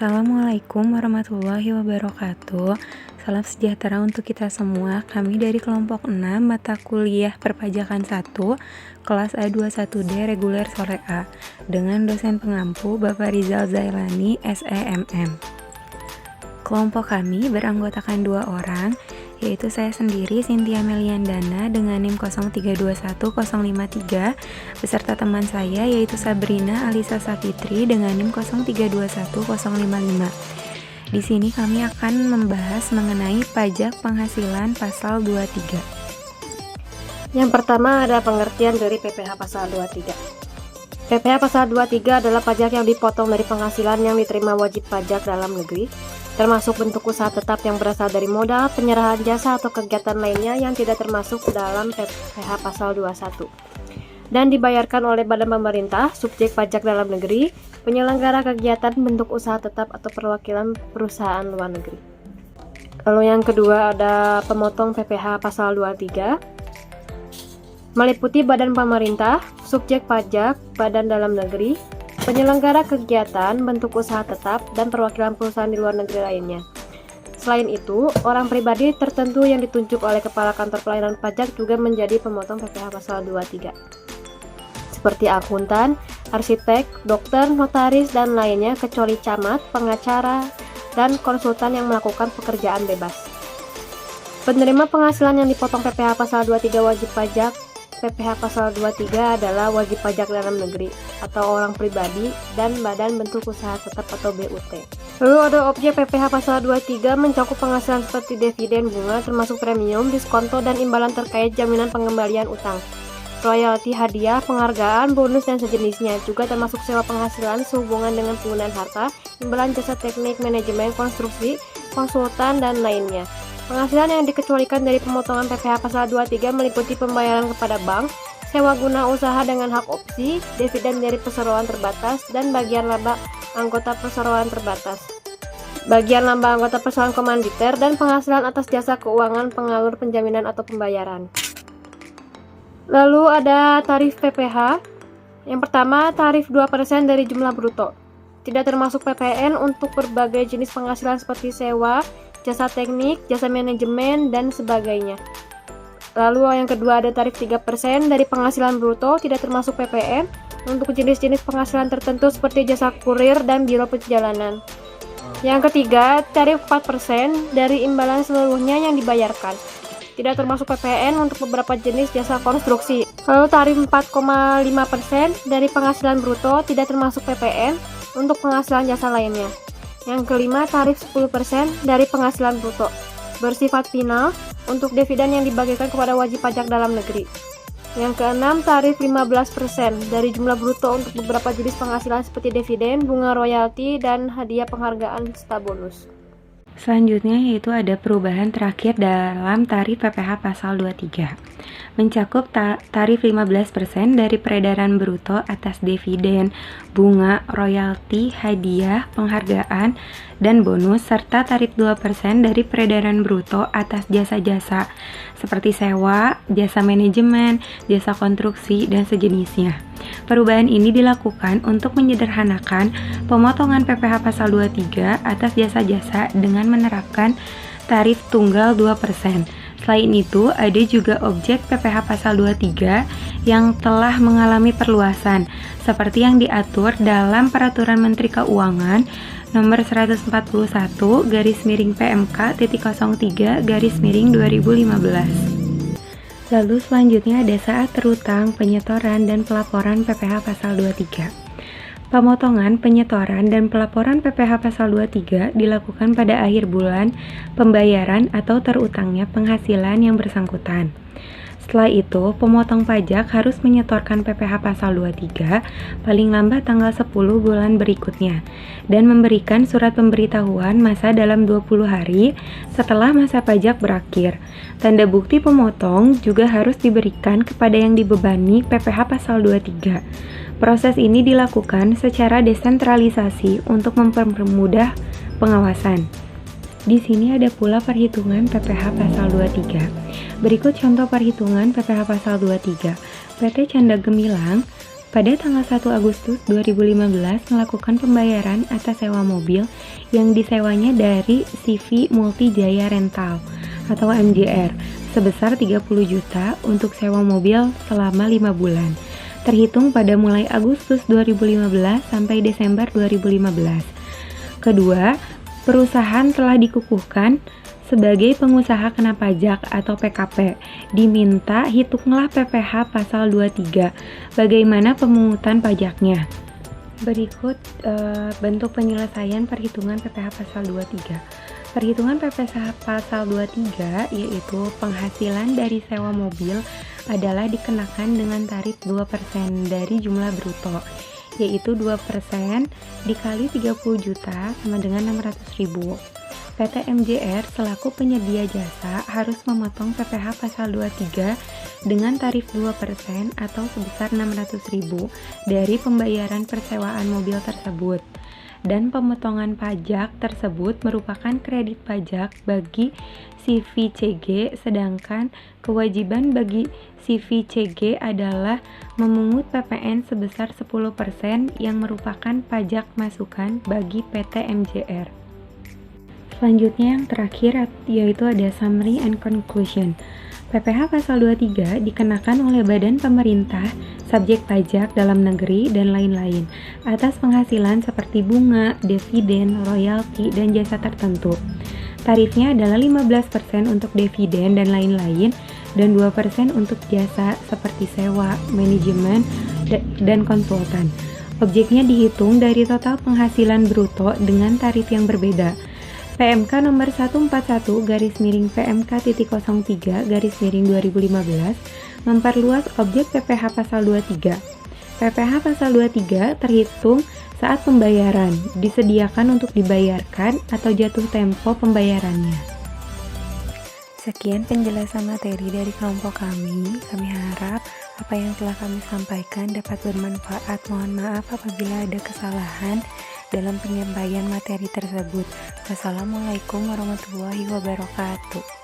Assalamualaikum warahmatullahi wabarakatuh. Salam sejahtera untuk kita semua. Kami dari kelompok 6 mata kuliah perpajakan 1 kelas A21D reguler sore A dengan dosen pengampu Bapak Rizal Zailani SEMM. Kelompok kami beranggotakan 2 orang, yaitu saya sendiri Cynthia Meliandana dengan NIM 0321053 beserta teman saya yaitu Sabrina Alisa Sapitri dengan NIM 0321055. Di sini kami akan membahas mengenai pajak penghasilan pasal 23. Yang pertama ada pengertian dari PPh pasal 23. PPh pasal 23 adalah pajak yang dipotong dari penghasilan yang diterima wajib pajak dalam negeri, termasuk bentuk usaha tetap yang berasal dari modal, penyerahan jasa atau kegiatan lainnya yang tidak termasuk dalam PPh pasal 21 dan dibayarkan oleh badan pemerintah, subjek pajak dalam negeri, penyelenggara kegiatan bentuk usaha tetap atau perwakilan perusahaan luar negeri. Lalu yang kedua ada pemotong PPh pasal 23, meliputi badan pemerintah, subjek pajak, badan dalam negeri, penyelenggara kegiatan, bentuk usaha tetap, dan perwakilan perusahaan di luar negeri lainnya. Selain itu, orang pribadi tertentu yang ditunjuk oleh Kepala Kantor Pelayanan Pajak juga menjadi pemotong PPh pasal 23. Seperti akuntan, arsitek, dokter, notaris, dan lainnya kecuali camat, pengacara, dan konsultan yang melakukan pekerjaan bebas. Penerima penghasilan yang dipotong PPh pasal 23 wajib pajak PPh pasal 23 adalah wajib pajak dalam negeri atau orang pribadi dan badan bentuk usaha tetap atau BUT. Lalu ada objek PPh pasal 23 mencakup penghasilan seperti dividen, bunga, termasuk premium, diskonto, dan imbalan terkait jaminan pengembalian utang, royalti, hadiah, penghargaan, bonus, dan sejenisnya. Juga termasuk sewa penghasilan sehubungan dengan penggunaan harta, imbalan jasa teknik, manajemen, konstruksi, konsultan, dan lainnya. Penghasilan yang dikecualikan dari pemotongan PPh pasal 23 meliputi pembayaran kepada bank, sewa guna usaha dengan hak opsi, dividen dari perseroan terbatas, dan bagian laba anggota perseroan terbatas, bagian laba anggota perseroan komanditer, dan penghasilan atas jasa keuangan pengalur penjaminan atau pembayaran. Lalu ada tarif PPh. Yang pertama, tarif 2% dari jumlah bruto. Tidak termasuk PPN untuk berbagai jenis penghasilan seperti sewa, jasa teknik, jasa manajemen, dan sebagainya. Lalu yang kedua ada tarif 3% dari penghasilan bruto, tidak termasuk PPN, untuk jenis-jenis penghasilan tertentu seperti jasa kurir dan biro perjalanan. Yang ketiga, tarif 4% dari imbalan seluruhnya yang dibayarkan, tidak termasuk PPN untuk beberapa jenis jasa konstruksi. Lalu tarif 4,5% dari penghasilan bruto, tidak termasuk PPN, untuk penghasilan jasa lainnya. Yang kelima, tarif 10% dari penghasilan bruto, bersifat final, untuk dividen yang dibagikan kepada wajib pajak dalam negeri. Yang keenam, tarif 15% dari jumlah bruto untuk beberapa jenis penghasilan seperti dividen, bunga royalti, dan hadiah penghargaan serta bonus. Selanjutnya yaitu ada perubahan terakhir dalam tarif PPh pasal 23. Mencakup tarif 15% dari peredaran bruto atas dividen, bunga, royalti, hadiah, penghargaan, dan bonus, serta tarif 2% dari peredaran bruto atas jasa-jasa seperti sewa, jasa manajemen, jasa konstruksi, dan sejenisnya. Perubahan ini dilakukan untuk menyederhanakan pemotongan PPh pasal 23 atas jasa-jasa dengan menerapkan tarif tunggal 2%. Selain itu, ada juga objek PPh pasal 23 yang telah mengalami perluasan, seperti yang diatur dalam Peraturan Menteri Keuangan Nomor 141/PMK.03/2015. Lalu selanjutnya ada saat terutang, penyetoran, dan pelaporan PPh pasal 23. Pemotongan, penyetoran, dan pelaporan PPh pasal 23 dilakukan pada akhir bulan pembayaran atau terutangnya penghasilan yang bersangkutan. Setelah itu, pemotong pajak harus menyetorkan PPh pasal 23 paling lambat tanggal 10 bulan berikutnya dan memberikan surat pemberitahuan masa dalam 20 hari setelah masa pajak berakhir. Tanda bukti pemotong juga harus diberikan kepada yang dibebani PPh pasal 23. Proses ini dilakukan secara desentralisasi untuk mempermudah pengawasan. Di sini ada pula perhitungan PPh pasal 23. Berikut contoh perhitungan PPh pasal 23. PT Canda Gemilang pada tanggal 1 Agustus 2015 melakukan pembayaran atas sewa mobil yang disewanya dari CV Multi Jaya Rental atau MJR sebesar 30 juta untuk sewa mobil selama 5 bulan, terhitung pada mulai Agustus 2015 sampai Desember 2015. Kedua, perusahaan telah dikukuhkan sebagai pengusaha kena pajak atau PKP, diminta hitunglah PPh pasal 23. Bagaimana pemungutan pajaknya? Berikut bentuk penyelesaian perhitungan PPh pasal 23. Perhitungan PPh pasal 23 yaitu penghasilan dari sewa mobil adalah dikenakan dengan tarif 2% dari jumlah bruto, yaitu 2% dikali 30 juta sama dengan 600.000. PT MJR selaku penyedia jasa harus memotong PPh pasal 23 dengan tarif 2% atau sebesar 600.000 dari pembayaran persewaan mobil tersebut. Dan pemotongan pajak tersebut merupakan kredit pajak bagi CVCG, sedangkan kewajiban bagi CVCG adalah memungut PPN sebesar 10% yang merupakan pajak masukan bagi PT MJR. Selanjutnya yang terakhir yaitu ada summary and conclusion. PPh pasal 23 dikenakan oleh badan pemerintah, subjek pajak dalam negeri, dan lain-lain atas penghasilan seperti bunga, dividen, royalti, dan jasa tertentu. Tarifnya adalah 15% untuk dividen dan lain-lain dan 2% untuk jasa seperti sewa, manajemen, dan konsultan. Objeknya dihitung dari total penghasilan bruto dengan tarif yang berbeda. PMK nomor 141-PMK.03-2015 memperluas objek PPh pasal 23. PPh pasal 23 terhitung saat pembayaran, disediakan untuk dibayarkan atau jatuh tempo pembayarannya. Sekian penjelasan materi dari kelompok kami. Kami harap apa yang telah kami sampaikan dapat bermanfaat. Mohon maaf apabila ada kesalahan dalam penyampaian materi tersebut. Wassalamualaikum warahmatullahi wabarakatuh.